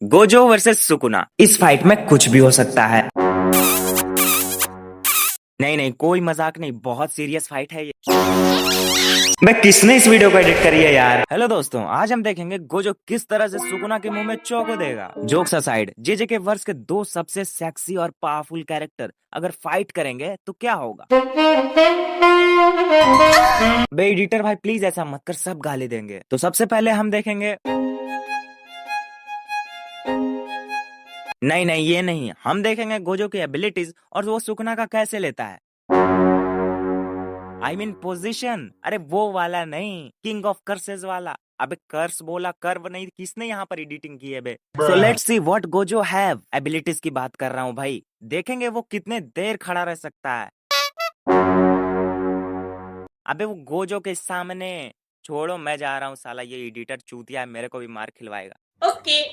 Gojo versus Sukuna. इस fight में कुछ भी हो सकता है। नहीं नहीं, कोई मजाक नहीं, बहुत सीरियस फाइट है ये। मैं किसने इस वीडियो को एडिट करी है यार। हेलो दोस्तों, आज हम देखेंगे गोजो किस तरह से सुकुना के मुंह में चौको देगा। जोक्स असाइड, जेजे के वर्ष के दो सबसे सेक्सी और पावरफुल कैरेक्टर अगर फाइट करेंगे तो क्या होगा। बे एडिटर भाई प्लीज ऐसा मत कर, सब गाली देंगे। तो सबसे पहले हम देखेंगे, नहीं नहीं ये नहीं, हम देखेंगे गोजो की एबिलिटीज और वो सुकुना का कैसे लेता है। आई मीन पोजीशन, अरे वो वाला नहीं, किंग ऑफ कर्सेस वाला। अबे कर्स बोला, कर्व नहीं, किसने यहाँ पर एडिटिंग की है बे। So let's see what Gojo have. Abilities की बात कर रहा हूँ भाई, देखेंगे वो कितने देर खड़ा रह सकता है। अबे वो गोजो के सामने छोड़ो, मैं जा रहा हूँ, साला ये एडिटर चूतिया है, मेरे को भी मार खिलवाएगा। ओके।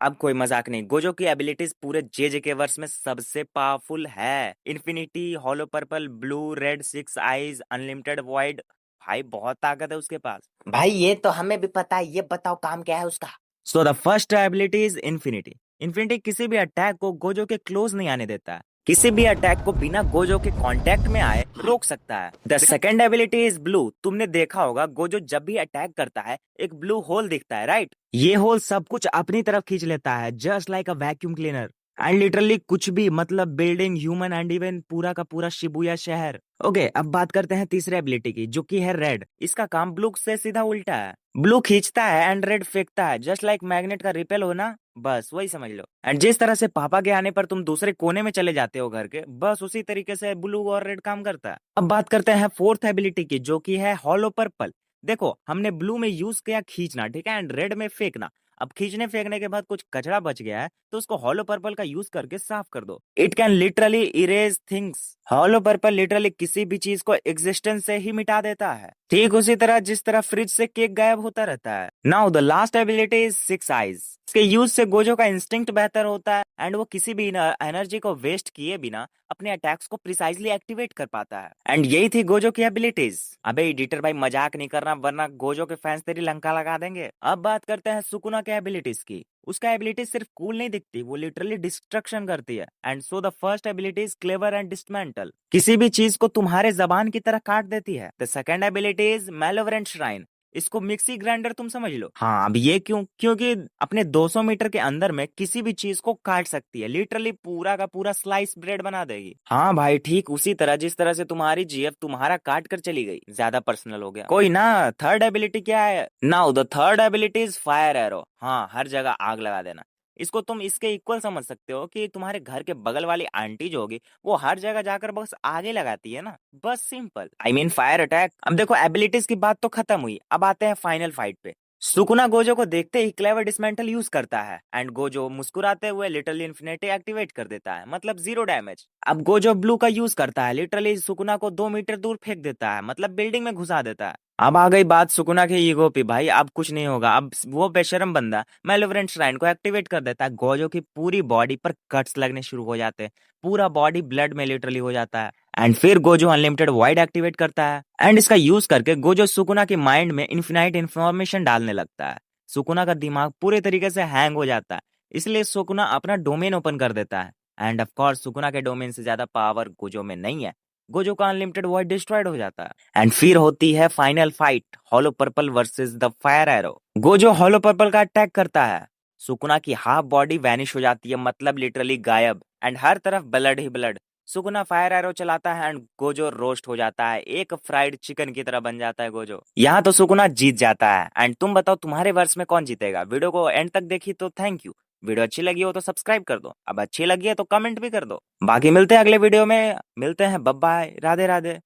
अब कोई मजाक नहीं, गोजो की एबिलिटीज पूरे जेजे के वर्ष में सबसे पावरफुल है। Infinity, hollow purple, blue, red, six eyes, unlimited void. भाई बहुत ताकत है उसके पास। भाई ये तो हमें भी पता है, ये बताओ काम क्या है उसका। So the first ability is infinity. Infinity किसी भी अटैक को गोजो के क्लोज नहीं आने देता है। किसी भी अटैक को बिना गोजो के कांटेक्ट में आए रोक सकता है। The second ability is blue. तुमने देखा होगा गोजो जब भी अटैक करता है एक ब्लू होल दिखता है, राइट। ये होल सब कुछ अपनी तरफ खींच लेता है, just like a vacuum cleaner. And literally कुछ भी, मतलब बिल्डिंग, ह्यूमन एंड इवन पूरा का पूरा शिबुया शहर। ओके, अब बात करते हैं तीसरे एबिलिटी की, जो कि है रेड। इसका काम ब्लू से सीधा उल्टा है। ब्लू खींचता है एंड रेड फेंकता है, जस्ट लाइक मैग्नेट का रिपेल हो ना, बस वही समझ लो। एंड जिस तरह से पापा के आने पर तुम दूसरे कोने में चले जाते हो घर के, बस उसी तरीके से ब्लू और रेड काम करता है। अब बात करते हैं फोर्थ एबिलिटी की, जो कि है हॉलो पर्पल। देखो, हमने ब्लू में यूज किया खींचना, ठीक है, एंड रेड में फेंकना। अब खींचने फेंकने के बाद कुछ कचरा बच गया है तो उसको हॉलो पर्पल का यूज करके साफ कर दो। It can literally erase things. Hollow purple literally किसी भी चीज को एग्जिस्टेंस से ही मिटा देता है, ठीक उसी तरह जिस तरह फ्रिज से केक गायब होता रहता है। Now the last ability is six eyes. इसके यूज से गोजो का इंस्टिंक्ट बेहतर होता है एंड वो किसी भी एनर्जी को वेस्ट किए बिना अपने अटैक्स को प्रिसाइजली एक्टिवेट कर पाता है। एंड यही थी गोजो की एबिलिटीज। अबे एडिटर भाई मजाक नहीं करना, वरना गोजो के फैंस तेरी लंका लगा देंगे। अब बात करते हैं सुकुना के एबिलिटीज की। उसका एबिलिटी सिर्फ कूल नहीं दिखती, वो लिटरली डिस्ट्रक्शन करती है। And so the first ability is clever and dismantle. किसी भी चीज को तुम्हारे जबान की तरह काट देती है। The second ability is malevolent shrine. इसको मिक्सी ग्राइंडर तुम समझ लो। हाँ, अब ये क्यों? क्योंकि अपने 200 मीटर के अंदर में किसी भी चीज को काट सकती है, लिटरली पूरा का पूरा स्लाइस ब्रेड बना देगी। हाँ भाई, ठीक उसी तरह जिस तरह से तुम्हारी जीएफ तुम्हारा काट कर चली गई। ज्यादा पर्सनल हो गया कोई ना। थर्ड एबिलिटी क्या है? Now the third ability is fire arrow. हाँ, हर जगह आग लगा देना। इसको तुम इसके इक्वल समझ सकते हो कि तुम्हारे घर के बगल वाली आंटी जो होगी वो हर जगह जाकर बस आगे लगाती है ना, बस simple. I mean fire attack. अब देखो, एबिलिटीज की बात तो खत्म हुई, अब आते हैं फाइनल फाइट पे। सुकुना गोजो को देखते ही क्लेवर डिसमेंटल यूज करता है एंड गोजो मुस्कुराते हुए लिटरली इन्फिनिटी एक्टिवेट कर देता है, मतलब 0 डैमेज। अब गोजो ब्लू का यूज करता है, लिटरली सुकुना को 2 मीटर दूर फेंक देता है, मतलब बिल्डिंग में घुसा देता है। अब आ गई बात सुकुना के ईगो पे भाई, अब कुछ नहीं होगा। अब वो बेशरम बंदा मैलोवेरेंट श्राइन को एक्टिवेट कर देता है। गोजो की पूरी बॉडी पर कट्स लगने शुरू हो जाते हैं, पूरा बॉडी ब्लड में लिटरली हो जाता है। एंड फिर गोजो अनलिमिटेड वाइड एक्टिवेट करता है एंड इसका यूज करके गोजो सुकुना के माइंड में इन्फिनाइट इन्फॉर्मेशन डालने लगता है। सुकुना का दिमाग पूरे तरीके से हैंग हो जाता है, इसलिए सुकुना अपना डोमेन ओपन कर देता है। एंड ऑफ कोर्स सुकुना के डोमेन से ज्यादा पावर गोजो में नहीं है। गोजो का अनलिमिटेड वॉइड डिस्ट्रॉयड हो जाता है एंड फिर होती है final fight, hollow purple versus the fire arrow. Gojo hollow purple का अटैक करता है, सुकुना की हाफ बॉडी वैनिश हो जाती है, मतलब लिटरली गायब, एंड हर तरफ ब्लड ही ब्लड। सुकुना फायर एरो चलाता है एंड गोजो रोस्ट हो जाता है, एक फ्राइड चिकन की तरह बन जाता है गोजो। यहाँ तो सुकुना जीत जाता है। एंड तुम बताओ तुम्हारे वर्ष में कौन जीतेगा? वीडियो को एंड तक देखी तो थैंक यू। वीडियो अच्छी लगी हो तो सब्सक्राइब कर दो, अब अच्छी लगी है तो कमेंट भी कर दो। बाकी मिलते हैं अगले वीडियो में, मिलते हैं, बाय बाय, राधे राधे।